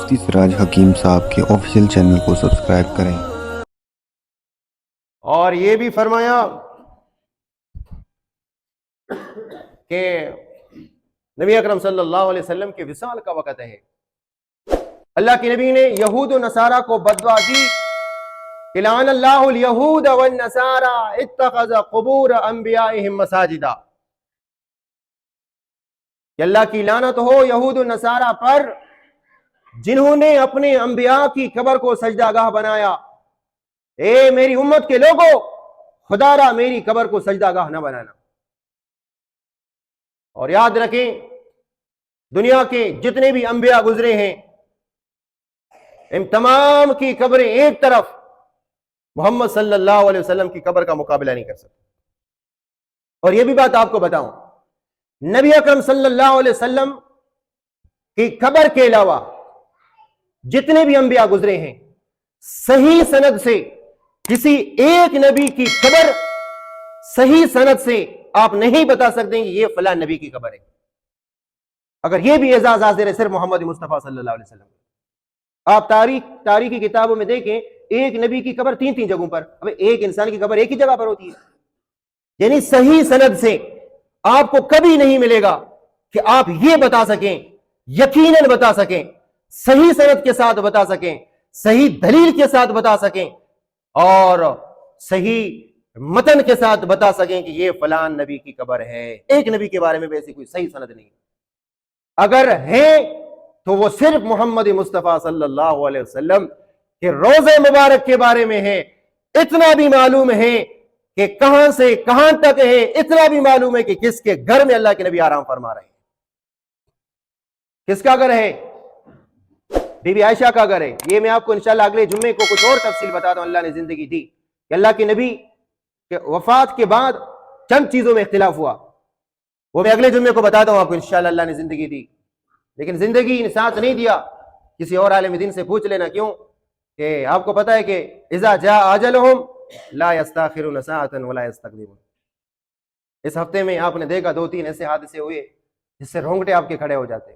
मुफ्ती सिराज हकीम साहब के official channel को सब्सक्राइब करें। और ये भी फरमाया कि नबी अकरम सल्लल्लाहु अलैहि वसल्लम के विसाल का वक़्त है, अल्लाह के नबी ने यहूद और नसारा को बददुआ दी कि लानल्लाहुल यहूद वन नसारा इत्तखज़ क़ुबूर अंबियाइहिम मसाजिदा, कि अल्लाह की लानत हो यहूद और नसारा पर जिन्होंने अपने अंबिया की कब्र को सजदागाह बनाया। ए मेरी उम्मत के लोगों, खुदारा मेरी कब्र को सजदागाह न बनाना। और याद रखें, दुनिया के जितने भी अंबिया गुजरे हैं, इन तमाम की कब्रें एक तरफ, मोहम्मद सल्लल्लाहु अलैहि वसल्लम की कब्र का मुकाबला नहीं कर सकते। और यह भी बात आपको बताऊं, नबी अकरम सल्लल्लाहु अलैहि वसल्लम की कब्र के अलावा जितने भी अंबिया गुजरे हैं, सही सनद से किसी एक नबी की कब्र सही सनद से आप नहीं बता सकते कि ये फलां नबी की कब्र है। अगर ये भी एजाज हाजिर है सिर्फ मोहम्मद मुस्तफा सल्लल्लाहु अलैहि वसल्लम। आप तारीख की किताबों में देखें, एक नबी की कब्र तीन तीन जगहों पर, अब एक इंसान की कब्र एक ही जगह पर होती है। यानी सही सनद से आपको कभी नहीं मिलेगा कि आप ये बता सकें, यकीनन बता सकें, सही सनद के साथ बता सकें, सही दलील के साथ बता सकें और सही मतन के साथ बता सकें कि ये फलां नबी की कब्र है। एक नबी के बारे में वैसी कोई सही सनद नहीं। अगर है तो वो सिर्फ मोहम्मद मुस्तफा सल्लल्लाहु अलैहि वसल्लम के रोजे मुबारक के बारे में है। इतना भी मालूम है कि कहां से कहां तक है, इतना भी मालूम है कि किसके घर में अल्लाह के नबी आराम फरमा रहे हैं। किसका घर है? बीबी आयशा का घर है। ये मैं आपको इंशाल्लाह अगले जुम्मे को कुछ और तफसील बताता हूं। अल्लाह ने जिंदगी दी कि अल्लाह के नबी के वफात के बाद चंद चीजों में इख्तिलाफ हुआ, वो मैं अगले जुम्मे को बताता हूं आपको इंशाल्लाह। अल्लाह ने जिंदगी दी, लेकिन जिंदगी ने साथ नहीं दिया। किसी और आलिम दीन से पूछ लेना क्यों, कि आपको पता है कि इज़ा जा अजलहुम ला यस्ताखिरुन साअतन वला यस्तक़दिमुन। इस हफ्ते में आपने देखा दो तीन ऐसे हादसे हुए जिससे रोंगटे आपके खड़े हो जाते।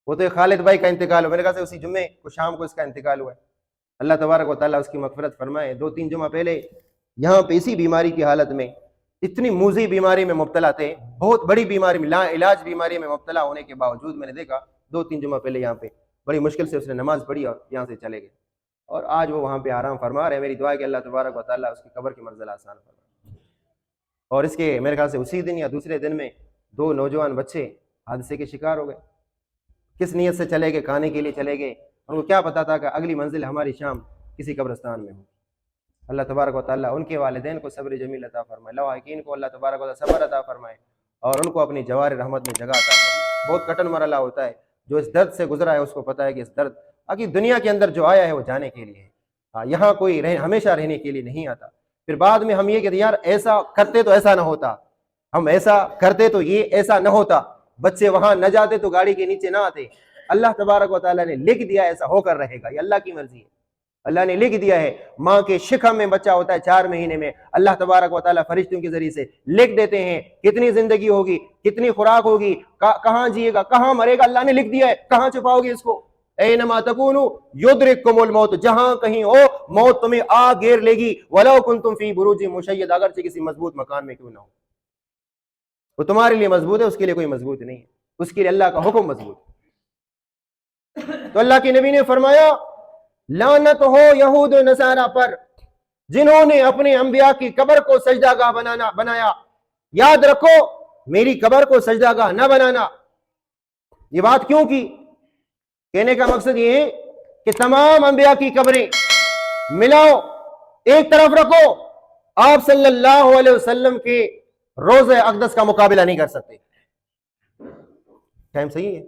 वो तो खालिद भाई का इंतकाल हुआ, मेरे ख्याल से उसी जुम्मे को शाम को इसका इंतकाल हुआ है। अल्लाह तबारक व तआला उसकी मग़फ़िरत फरमाए। दो तीन जुम्मा पहले यहाँ पे इसी बीमारी की हालत में, इतनी मूज़ी बीमारी में मुब्तला थे, बहुत बड़ी बीमारी में, लाइलाज बीमारी में मुब्तला होने के बावजूद मैंने देखा दो तीन जुम्मा पहले यहाँ पे बड़ी मुश्किल से उसने नमाज पढ़ी और यहाँ से चले गए, और आज वो वहाँ पे आराम फरमा रहे। मेरी दुआ है कि अल्लाह तबारक व तआला उसकी कब्र की मंज़िल आसान फरमाए। और इसके मेरे ख्याल से उसी दिन या दूसरे दिन में दो नौजवान बच्चे हादसे के शिकार हो गए। किस नीयत से चले गए? खाने के लिए चले गए। उनको क्या पता था कि अगली मंजिल हमारी शाम किसी कब्रिस्तान में हो। अल्लाह तबारक व तआला उनके वालिदैन को सब्र जमील अता फरमाए, लवाहिकीन को अल्लाह तबारक व तआला सब्र अता फरमाए और उनको अपनी जवार रहमत में जगह अता फरमाए। बहुत कठिन मरहला होता है, जो इस दर्द से गुजरा है उसको पता है कि इस दर्द आखिर दुनिया के अंदर जो आया है वो जाने के लिए है। यहाँ कोई हमेशा रहने के लिए नहीं आता। फिर बाद में हम ये कहते यार ऐसा करते तो ऐसा ना होता, हम ऐसा करते तो ये ऐसा ना होता, बच्चे वहां न जाते तो गाड़ी के नीचे ना आते। अल्लाह तबारक व तआला ने लिख दिया ऐसा होकर रहेगा, ये अल्लाह की मर्जी है। अल्लाह ने लिख दिया है। माँ के शिकम में बच्चा होता है 4 महीने में, अल्लाह तबारक व तआला फरिश्तों के जरिए से लिख देते हैं कितनी जिंदगी होगी, कितनी खुराक होगी, कहां जिएगा, कहां मरेगा, अल्लाह ने लिख दिया है। कहां छुपाओगे इसको? ऐनमा तकूनु युद्रिकुमुल मौत, जहां कहीं हो मौत तुम्हें आ घेर लेगी। वलौ कुंतुम फी बुरूजिन मुशय्यदा, अगरचे किसी मजबूत मकान में क्यों ना हो। वो तुम्हारे लिए मजबूत है, उसके लिए कोई मजबूत नहीं है, उसके लिए अल्लाह का हुक्म मजबूत। तो अल्लाह के नबी ने फरमाया लानत हो यहूद और नसारा पर जिन्होंने अपने अंबिया की कब्र को सजदागाह बनाया। याद रखो, मेरी कब्र को सजदागाह न बनाना। ये बात क्यों की? कहने का मकसद ये है कि तमाम अंबिया की कब्रें मिलाओ, एक तरफ रखो। आप सल्लल्लाहु अलैहि वसल्लम के रोज़े अक़दस का मुकाबला नहीं कर सकते। टाइम सही है।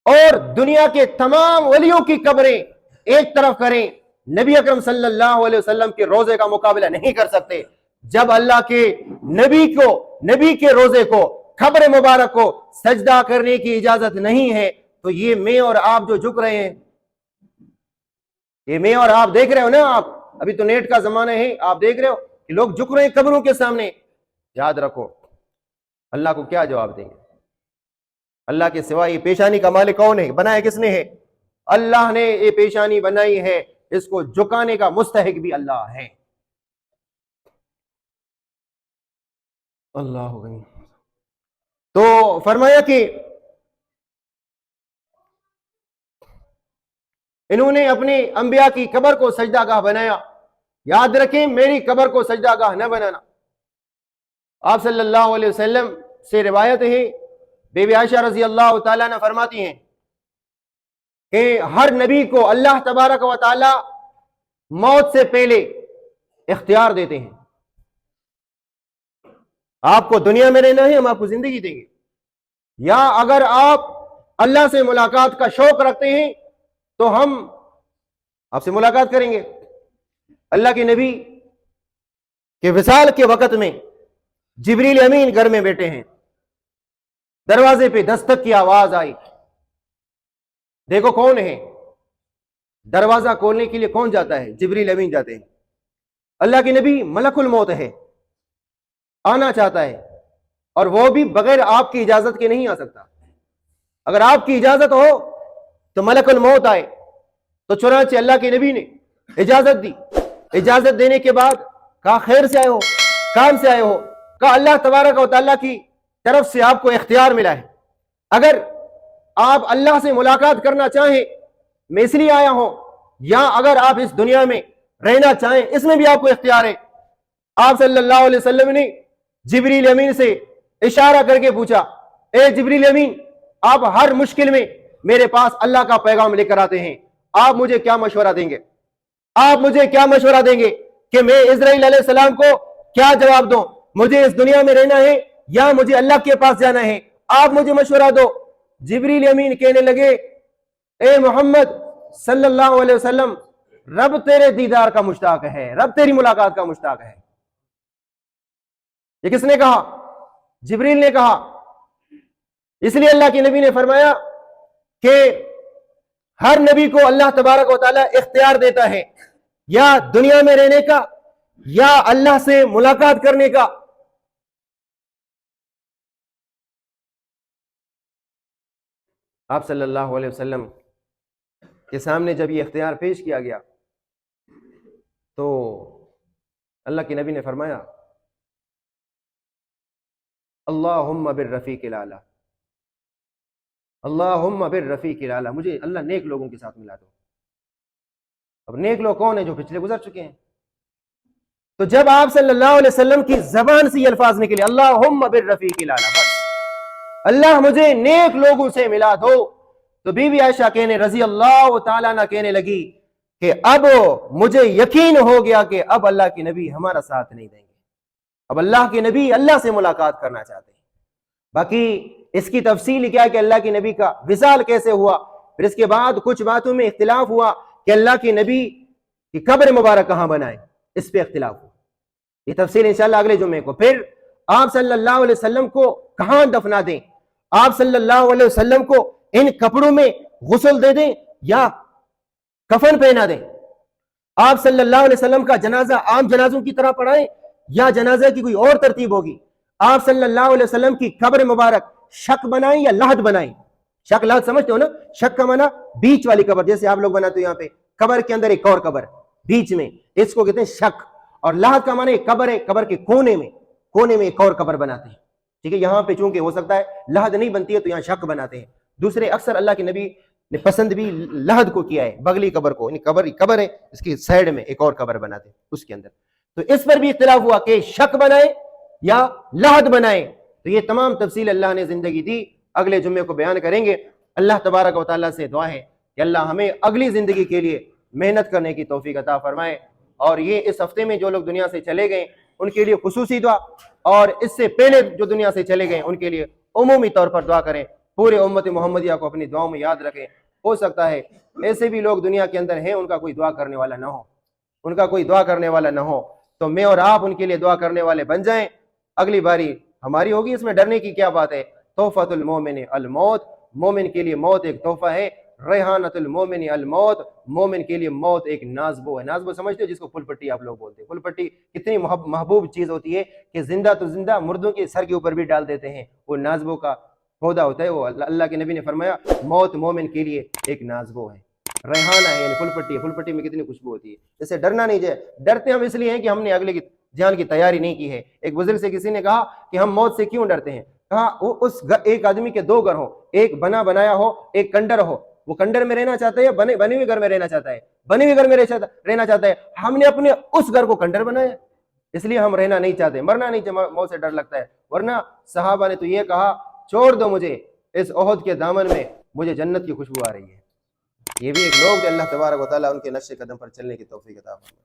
और दुनिया के तमाम वलियों की कब्रें एक तरफ करें, नबी अकरम सल्लल्लाहु अलैहि वसल्लम के रोजे का मुकाबला नहीं कर सकते। जब अल्लाह के नबी के रोजे को, खबर मुबारक को सजदा करने की इजाजत नहीं है, तो ये मैं और आप जो झुक रहे हैं, ये मैं और आप देख रहे हो ना, आप अभी तो नेट का जमाना है, आप देख रहे हो कि लोग झुक रहे हैं कब्रों के सामने। याद रखो, अल्लाह को क्या जवाब देंगे? अल्लाह के सिवा ये पेशानी का मालिक कौन है? बनाया किसने है? اللہ نے یہ پیشانی بنائی ہے، اس کو جھکانے کا مستحق بھی اللہ ہے۔ اللہ ہو گئی۔ تو فرمایا کہ انہوں نے اپنے انبیاء کی قبر کو سجدہ گاہ بنایا، یاد رکھیں میری قبر کو سجدہ گاہ نہ بنانا۔ آپ صلی اللہ علیہ وسلم سے روایت ہے، بی بی عائشہ رضی اللہ تعالیٰ نے فرماتی ہیں کہ ہر نبی کو اللہ تبارک و تعالی موت سے پہلے اختیار دیتے ہیں، آپ کو دنیا میں رہنا ہے، ہم آپ کو زندگی دیں گے، یا اگر آپ اللہ سے ملاقات کا شوق رکھتے ہیں تو ہم آپ سے ملاقات کریں گے۔ اللہ کے نبی کے وصال کے وقت میں جبریل امین گھر میں بیٹھے ہیں، دروازے پہ دستک کی آواز آئی، دیکھو کون ہے؟ دروازہ کھولنے کے لیے کون جاتا ہے؟ جبریل امین جاتے ہیں۔ اللہ کے نبی ملک الموت ہے، آنا چاہتا ہے، اور وہ بھی بغیر آپ کی اجازت کے نہیں آ سکتا۔ اگر آپ کی اجازت ہو تو ملک الموت آئے، تو چنانچہ اللہ کے نبی نے اجازت دی۔ اجازت دینے کے بعد کہا خیر سے آئے ہو، کام سے آئے ہو؟ کہا اللہ تبارک و تعالیٰ کی طرف سے آپ کو اختیار ملا ہے، اگر آپ اللہ سے ملاقات کرنا چاہیں میں اس لیے آیا ہوں، یا اگر آپ اس دنیا میں رہنا چاہیں اس میں بھی آپ کو اختیار ہے۔ آپ صلی اللہ علیہ وسلم نے جبریل امین سے اشارہ کر کے پوچھا، اے جبریل امین، آپ ہر مشکل میں میرے پاس اللہ کا پیغام لے کر آتے ہیں، آپ مجھے کیا مشورہ دیں گے؟ آپ مجھے کیا مشورہ دیں گے کہ میں اسرائیل علیہ السلام کو کیا جواب دوں؟ مجھے اس دنیا میں رہنا ہے یا مجھے اللہ کے پاس جانا ہے؟ آپ مجھے مشورہ دو۔ جبریل امین کہنے لگے، اے محمد صلی اللہ علیہ وسلم، رب تیرے دیدار کا مشتاق ہے، رب تیری ملاقات کا مشتاق ہے۔ یہ کس نے کہا؟ جبریل نے کہا۔ اس لیے اللہ کے نبی نے فرمایا کہ ہر نبی کو اللہ تبارک و تعالی اختیار دیتا ہے، یا دنیا میں رہنے کا یا اللہ سے ملاقات کرنے کا۔ آپ صلی اللہ علیہ وسلم کے سامنے جب یہ اختیار پیش کیا گیا تو اللہ کے نبی نے فرمایا، اللہم بالرفیق الاعلی، اللہم بالرفیق الاعلی، مجھے اللہ نیک لوگوں کے ساتھ ملا دو۔ اب نیک لوگ کون ہیں؟ جو پچھلے گزر چکے ہیں۔ تو جب آپ صلی اللہ علیہ وسلم کی زبان سے یہ الفاظ نکلے، اللہم بالرفیق الاعلی، بس اللہ مجھے نیک لوگوں سے ملا دو، تو بی بی عائشہ کہنے رضی اللہ تعالیٰ عنہ کہنے لگی کہ اب مجھے یقین ہو گیا کہ اب اللہ کے نبی ہمارا ساتھ نہیں دیں گے، اب اللہ کے نبی اللہ سے ملاقات کرنا چاہتے ہیں۔ باقی اس کی تفصیل کیا ہے کہ اللہ کے نبی کا وصال کیسے ہوا، پھر اس کے بعد کچھ باتوں میں اختلاف ہوا کہ اللہ کے نبی کی قبر مبارک کہاں بنائے، اس پہ اختلاف ہوا۔ یہ تفصیل انشاءاللہ اگلے جمعے کو۔ پھر آپ صلی اللہ علیہ وسلم کو کہاں دفنا دیں، آپ صلی اللہ علیہ وسلم کو ان کپڑوں میں غسل دے دیں یا کفن پہنا دیں، آپ صلی اللہ علیہ وسلم کا جنازہ عام جنازوں کی طرح پڑھائیں یا جنازہ کی کوئی اور ترتیب ہوگی، آپ صلی اللہ علیہ وسلم کی قبر مبارک شک بنائیں یا لحد بنائیں۔ شک لحد سمجھتے ہو نا؟ شک کا معنی بیچ والی قبر، جیسے آپ لوگ بناتے ہو یہاں پہ قبر کے اندر ایک اور قبر بیچ میں، اس کو کہتے ہیں شک۔ اور لحد کا معنی قبر ہے، قبر کے کونے میں ایک اور قبر بناتے ہیں، ٹھیک ہے؟ یہاں پہ چونکہ ہو سکتا ہے لحد نہیں بنتی ہے تو یہاں شک بناتے ہیں۔ دوسرے اکثر اللہ کے نبی نے پسند بھی لحد کو کیا ہے، بغلی قبر کو، یعنی قبر ہے اس کی سائڈ میں ایک اور قبر بناتے ہیں اس کے اندر۔ تو اس پر بھی اختلاف ہوا کہ شک بنائے یا لحد بنائے۔ تو یہ تمام تفصیل اللہ نے زندگی دی، اگلے جمعے کو بیان کریں گے۔ اللہ تبارک و تعالیٰ سے دعا ہے کہ اللہ ہمیں اگلی زندگی کے لیے محنت کرنے کی توفیق عطا فرمائے، اور یہ اس ہفتے میں جو لوگ دنیا سے چلے گئے ان کے لیے خصوصی دعا، اور اس سے پہلے جو دنیا سے چلے گئے ان کے لیے عمومی طور پر دعا کریں۔ پورے امت محمدیہ کو اپنی دعاؤں میں یاد رکھیں۔ ہو سکتا ہے ایسے بھی لوگ دنیا کے اندر ہیں ان کا کوئی دعا کرنے والا نہ ہو، ان کا کوئی دعا کرنے والا نہ ہو، تو میں اور آپ ان کے لیے دعا کرنے والے بن جائیں۔ اگلی باری ہماری ہوگی، اس میں ڈرنے کی کیا بات ہے؟ تحفۃ المومن الموت، مومن کے لیے موت ایک تحفہ ہے۔ ریحانۃ المومن الموت، مومن کے لیے موت ایک نازبو ہے۔ نازبو سمجھتے ہو جس کو پھل پٹی آپ لوگ بولتے ہیں؟ پھل پٹی کتنی محبوب چیز ہوتی ہے کہ زندہ تو زندہ مردوں کے سر کے اوپر بھی ڈال دیتے ہیں، وہ نازبو کا پودا ہوتا ہے۔ وہ اللہ کے نبی نے فرمایا موت مومن کے لیے ایک نازبو ہے۔ रेहाना है यानी फुल पट्टी में कितनी खुशबू होती है। जैसे डरना नहीं चाहिए, डरते हम इसलिए हैं कि हमने अगले की जान की तैयारी नहीं की है। एक बुजुर्ग से किसी ने कहा कि हम मौत से क्यों डरते हैं, कहा वो एक आदमी के दो घर हो, एक बना बनाया हो, एक कंडर हो, वो कंडर में रहना चाहता है या बने हुए घर में रहना चाहता है? बने हुए घर में रहना चाहता है। हमने अपने उस घर को कंडर बनाया, इसलिए हम रहना नहीं चाहते, मरना नहीं चाहते, मौत से डर लगता है। वरना सहाबा ने तो ये कहा, छोड़ दो मुझे इस ओहद के दामन में, मुझे जन्नत की खुशबू आ रही है। ये भी एक लोग अल्लाह तबारक व तआला उनके नक्शे कदम पर चलने की तौफीक अता फरमाए।